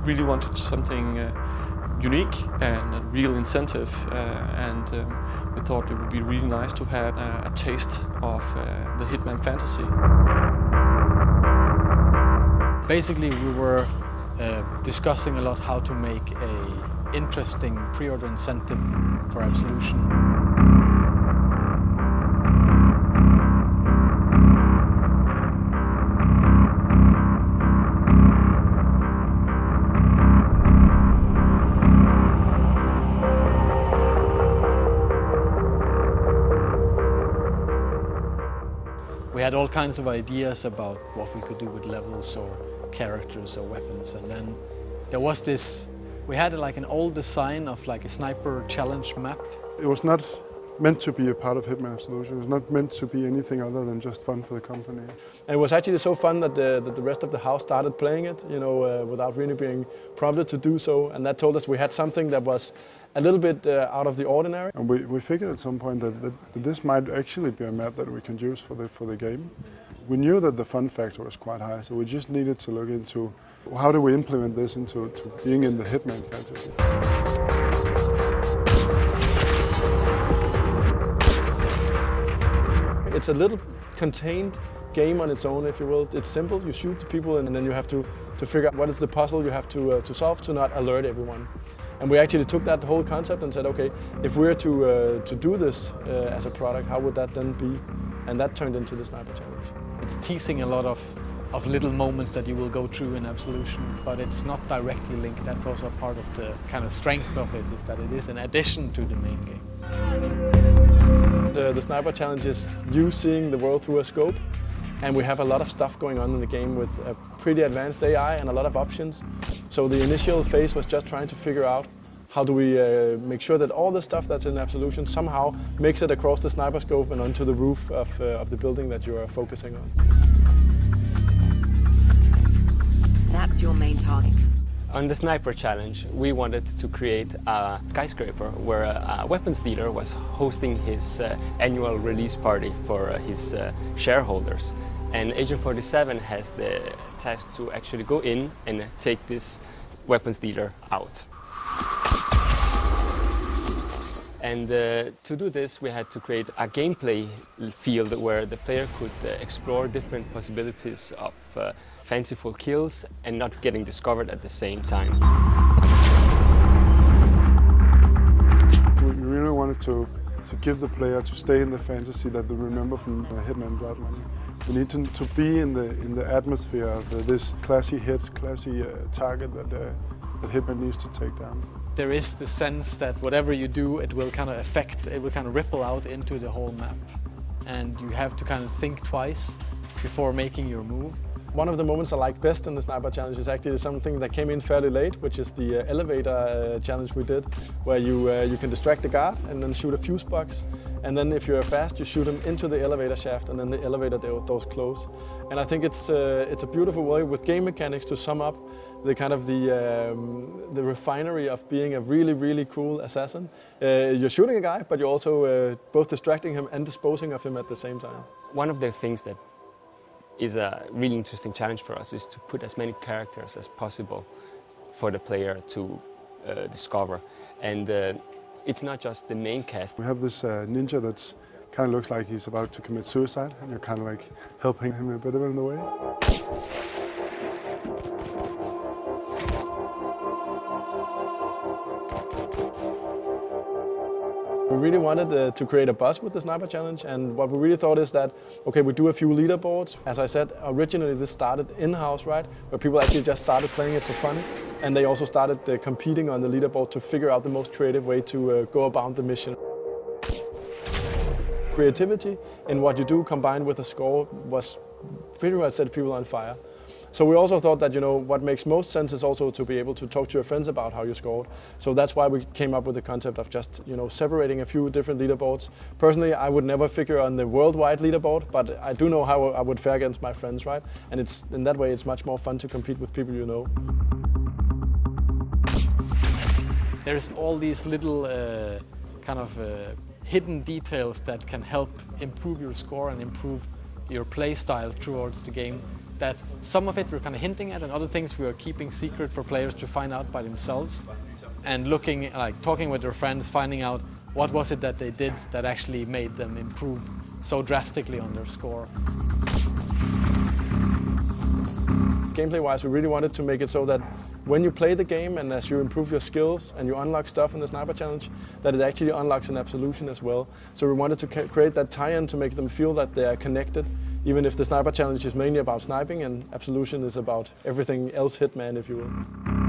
really wanted something unique and a real incentive, and we thought it would be really nice to have a taste of the Hitman fantasy. Basically, we were discussing a lot how to make an interesting pre-order incentive for Absolution. We had all kinds of ideas about what we could do with levels or characters or weapons, and then there was this, we had like an old design of like a sniper challenge map. It was not meant to be a part of Hitman Absolution. It was not meant to be anything other than just fun for the company. And it was actually so fun that the rest of the house started playing it, you know, without really being prompted to do so, and that told us we had something that was a little bit out of the ordinary. And we figured at some point that this might actually be a map that we can use for the game. We knew that the fun factor was quite high, so we just needed to look into how do we implement this into being in the Hitman fantasy. It's a little contained game on its own, if you will. It's simple, you shoot the people and then you have to figure out what is the puzzle you have to solve to not alert everyone. And we actually took that whole concept and said, okay, if we're to do this as a product, how would that then be? And that turned into the Sniper Challenge. It's teasing a lot of little moments that you will go through in Absolution, but it's not directly linked. That's also a part of the kind of strength of it, is that it is an addition to the main game. The Sniper Challenge is you seeing the world through a scope, and we have a lot of stuff going on in the game with a pretty advanced AI and a lot of options. So the initial phase was just trying to figure out how do we make sure that all the stuff that's in Absolution somehow makes it across the sniper scope and onto the roof of the building that you are focusing on. That's your main target. On the Sniper Challenge, we wanted to create a skyscraper where a weapons dealer was hosting his annual release party for his shareholders. And Agent 47 has the task to actually go in and take this weapons dealer out. And to do this, we had to create a gameplay field where the player could explore different possibilities of fanciful kills and not getting discovered at the same time. We really wanted to give the player to stay in the fantasy that they remember from Hitman Bloodline. We need to be in the atmosphere of this classy hit, classy target that Hitman needs to take down. There is the sense that whatever you do, it will kind of affect, it will kind of ripple out into the whole map. And you have to kind of think twice before making your move. One of the moments I like best in the Sniper Challenge is actually something that came in fairly late, which is the elevator challenge we did, where you can distract the guard and then shoot a fuse box. And then if you're fast, you shoot him into the elevator shaft and then the elevator doors close. And I think it's a beautiful way with game mechanics to sum up the kind of the refinery of being a really, really cool assassin. You're shooting a guy, but you're also both distracting him and disposing of him at the same time. One of the things that is a really interesting challenge for us is to put as many characters as possible for the player to discover. And it's not just the main cast. We have this ninja that kind of looks like he's about to commit suicide, and you're kind of like helping him a bit in the way. We really wanted to create a buzz with the Sniper Challenge, and what we really thought is that, okay, we do a few leaderboards. As I said, originally this started in-house, right, where people actually just started playing it for fun, and they also started competing on the leaderboard to figure out the most creative way to go about the mission. Creativity in what you do combined with a score was pretty much set people on fire. So we also thought that, you know, what makes most sense is also to be able to talk to your friends about how you scored. So that's why we came up with the concept of just, you know, separating a few different leaderboards. Personally, I would never figure on the worldwide leaderboard, but I do know how I would fare against my friends, right? And it's in that way, it's much more fun to compete with people you know. There's all these little hidden details that can help improve your score and improve your play style towards the game that some of it we're kind of hinting at and other things we are keeping secret for players to find out by themselves, and looking, like talking with their friends, finding out what was it that they did that actually made them improve so drastically on their score. Gameplay-wise, we really wanted to make it so that when you play the game and as you improve your skills and you unlock stuff in the Sniper Challenge, that it actually unlocks in Absolution as well. So we wanted to create that tie-in to make them feel that they are connected, even if the Sniper Challenge is mainly about sniping and Absolution is about everything else Hitman, if you will.